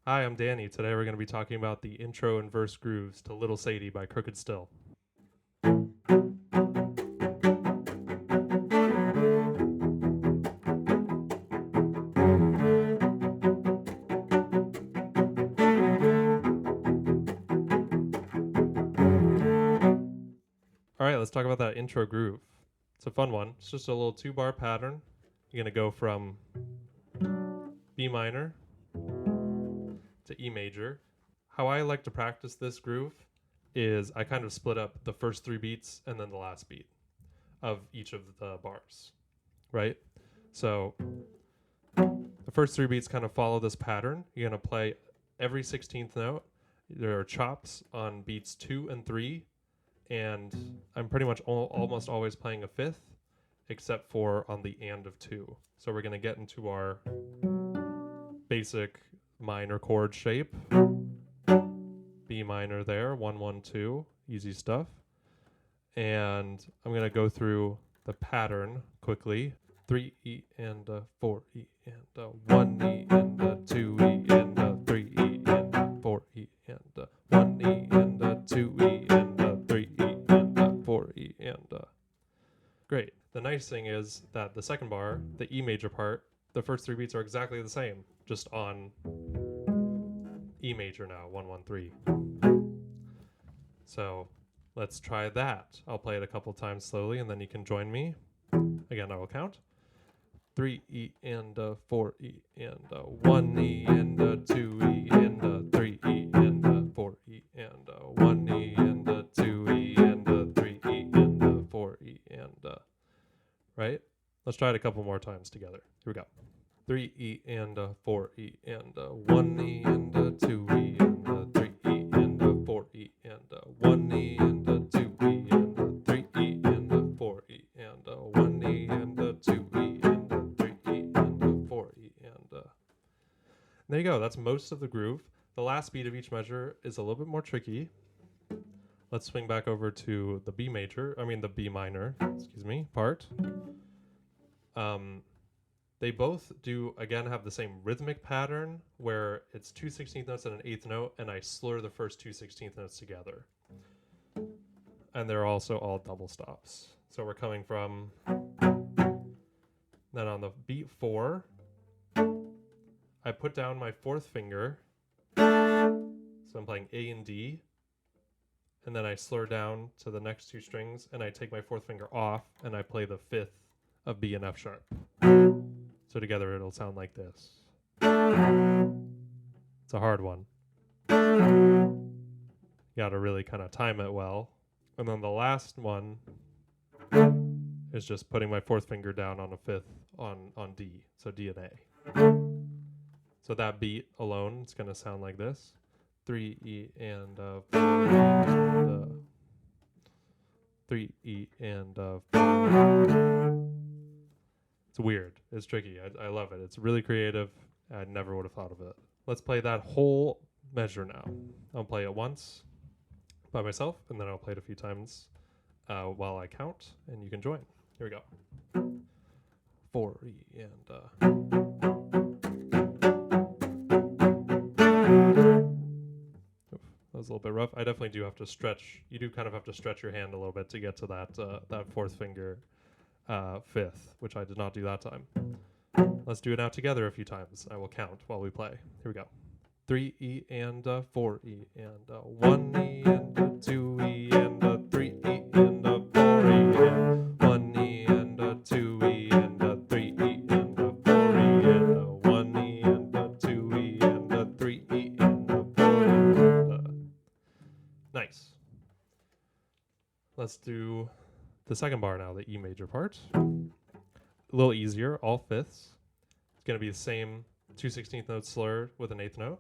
Hi, I'm Danny. Today we're going to be talking about the intro and verse grooves to Little Sadie by Crooked Still. All right, let's talk about that intro groove. It's a fun one. It's just a little 2-bar pattern. You're going to go from B minor to E major. How I like to practice this groove is I kind of split up the first 3 beats and then the last beat of each of the bars, right? So the first 3 beats kind of follow this pattern. You're going to play every 16th note. There are chops on beats 2 and 3, and I'm pretty much almost always playing a 5th, except for on the and of 2. So we're going to get into our basic minor chord shape. B minor there, 1 1 2, easy stuff. And I'm going to go through the pattern quickly. 3 E and 4 E and 1 E and 2 E and 3 E and 4 E and 1 E and 2 E and 3 E and 4 E and great. The nice thing is that the second bar, the E major part, the first 3 beats are exactly the same, just on E major now, 1 1 3. So let's try that. I'll play it a couple times slowly and then you can join me. Again, I will count. 3 E and 4 E and 1 E and 2 E and 3 E and 4 E and 1 E and 2 E and 3 E and 4 E and right? Let's try it a couple more times together. Here we go. 3 E and 4 E and 1 E and 2 E and 3 E and 4 E and 1 E and 2 E and 3 E and 4 E and 1 E and 2 E and 3 E and 4 E and there you go. That's most of the groove. The last beat of each measure is a little bit more tricky. Let's swing back over to the B minor, part. They both do, again, have the same rhythmic pattern where it's 2 16th notes and an 8th note, and I slur the first 2 16th notes together. And they're also all double stops. So we're coming from, then on the beat 4, I put down my 4th finger, so I'm playing A and D, and then I slur down to the next 2 strings, and I take my 4th finger off, and I play the 5th of B and F sharp. So together it'll sound like this. It's a hard one. You gotta really kind of time it well. And then the last one is just putting my 4th finger down on a 5th on D. So D and A. So that beat alone, it's gonna sound like this. 3 E and 4 E and 3 E and 4. It's weird. It's tricky. I love it. It's really creative. I never would have thought of it. Let's play that whole measure now. I'll play it once by myself, and then I'll play it a few times while I count, and you can join. Here we go. 4 E and that was a little bit rough. I definitely do have to stretch. You do kind of have to stretch your hand a little bit to get to that 4th finger 5th, which I did not do that time. Let's do it now together a few times. I will count while we play. Here we go. 3 E and 4 E and 1 E and 2 E and 3 E and 4 E and 1 E and 2 E and 3 E and 4 E and 1 E and 2 E and 3 E and 4 E. Nice. Let's do the second bar now, the E major part. A little easier, all 5ths. It's going to be the same 2 16th note slur with an 8th note.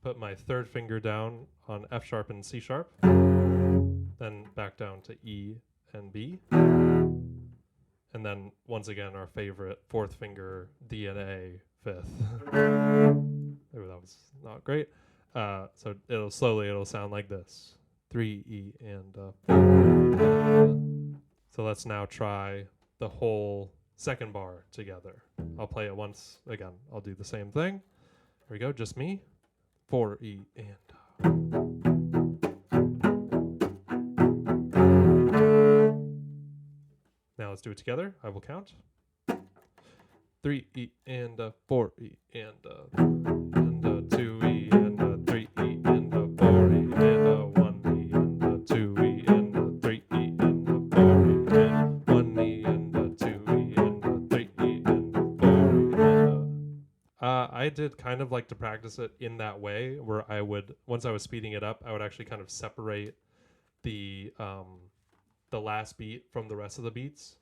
Put my 3rd finger down on F sharp and C sharp. Then back down to E and B. And then once again, our favorite 4th finger D and A 5th. Oh, that was not great. So it'll sound like this. 3 E and 4. So let's now try the whole second bar together. I'll play it once again. I'll do the same thing. we go, just me. 4 E and now let's do it together. I will count. 3 E and 4 E and 2 E and 3 E and 4 E and 1 E and 2 E and 3 E and 4 E and 1 E and 2 E and 3 E and 4 E and I did kind of like to practice it in that way, where I would, once I was speeding it up, I would actually kind of separate the last beat from the rest of the beats.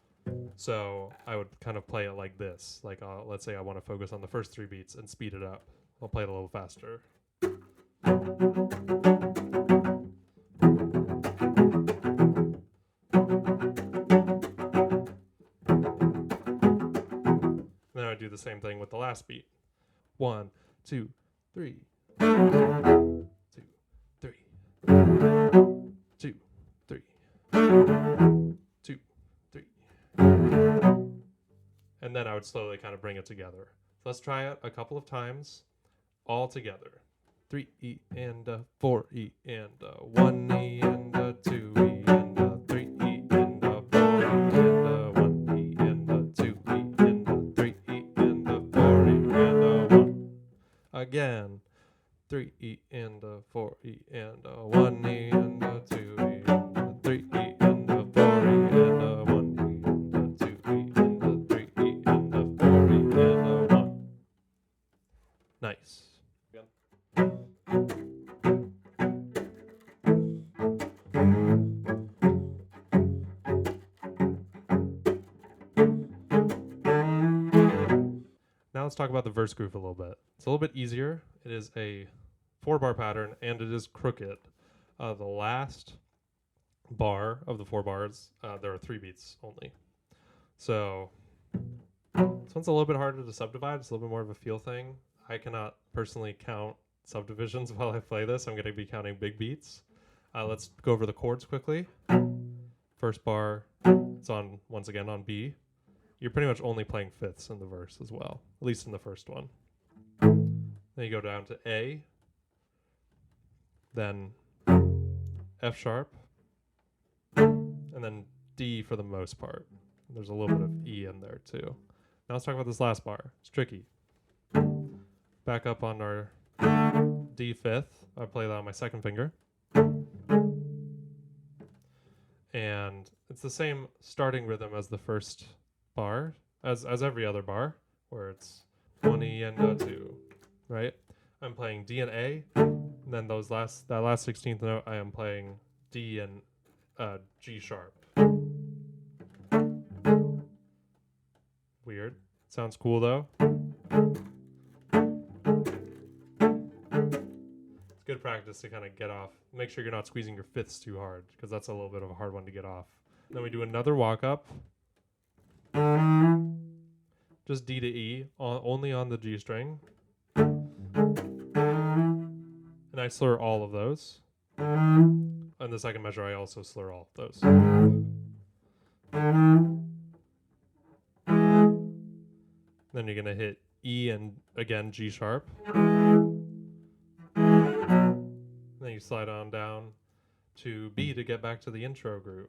So I would kind of play it like this. Like, let's say I want to focus on the first 3 beats and speed it up. I'll play it a little faster. Then I would do the same thing with the last beat. 1, 2, 3. 2, 3. 2, 3. 2, 3. And then I would slowly kind of bring it together. So let's try it a couple of times all together. 3 E and 4 E and 1 E and 2 E and 3 E and 4 E and 1 E and 2 E and 3 E and 4 E and 1. Again. 3 E and 4 E and 1 E and 2 E and 3 E and 4 E and 1 E and 2 E and 3 E and 4 E and 1. Nice. Now let's talk about the verse groove a little bit. It's a little bit easier. It is a 4-bar pattern, and it is crooked. The last bar of the 4 bars, there are 3 beats only. So this one's a little bit harder to subdivide. It's a little bit more of a feel thing. I cannot personally count subdivisions while I play this. I'm going to be counting big beats. Let's go over the chords quickly. First bar, it's on, once again, on B. You're pretty much only playing fifths in the verse as well, at least in the first one. Then you go down to A, then F sharp, and then D for the most part. There's a little bit of E in there too. Now let's talk about this last bar. It's tricky. Back up on our D fifth. I play that on my second finger. And it's the same starting rhythm as the first bar, as every other bar, where it's 1 E and 2, right? I'm playing D and A, and then that last 16th note, I am playing D and G sharp. Weird. Sounds cool though. It's good practice to kind of get off. Make sure you're not squeezing your fifths too hard, because that's a little bit of a hard one to get off. Then we do another walk up. Just D to E, only on the G string. And I slur all of those. On the second measure, I also slur all of those. Then you're going to hit E and, again, G sharp. Then you slide on down to B to get back to the intro groove.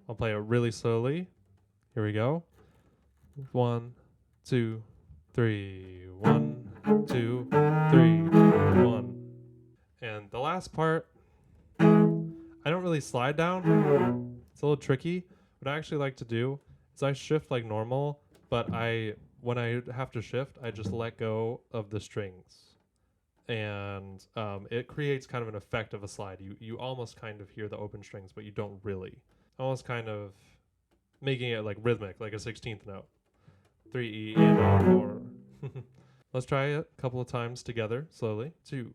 I'll play it really slowly. Here we go. 1, 2, 3. 1, 2, 3, 1. And the last part, I don't really slide down. It's a little tricky. What I actually like to do is I shift like normal, but when I have to shift, I just let go of the strings. And it creates kind of an effect of a slide. You almost kind of hear the open strings, but you don't really. Almost kind of making it like rhythmic, like a 16th note. 3 E and 4. Let's try it a couple of times together, slowly. 2,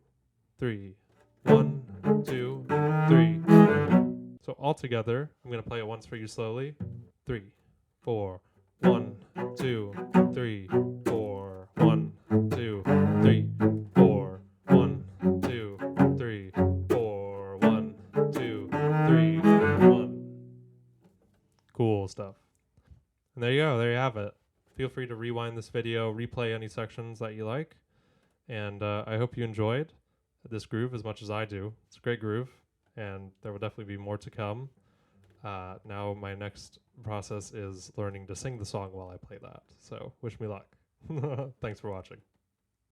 3. 1, 2, 3. So all together, I'm going to play it once for you slowly. 3, 4. 1, 2, 3, 4. 1, 2, 3, 4. 1, 2, 3, 4. 1, 2, 3, 1. Cool stuff. And there you go. There you have it. Feel free to rewind this video, replay any sections that you like. And I hope you enjoyed this groove as much as I do. It's a great groove, and there will definitely be more to come. Now my next process is learning to sing the song while I play that. So wish me luck. Thanks for watching.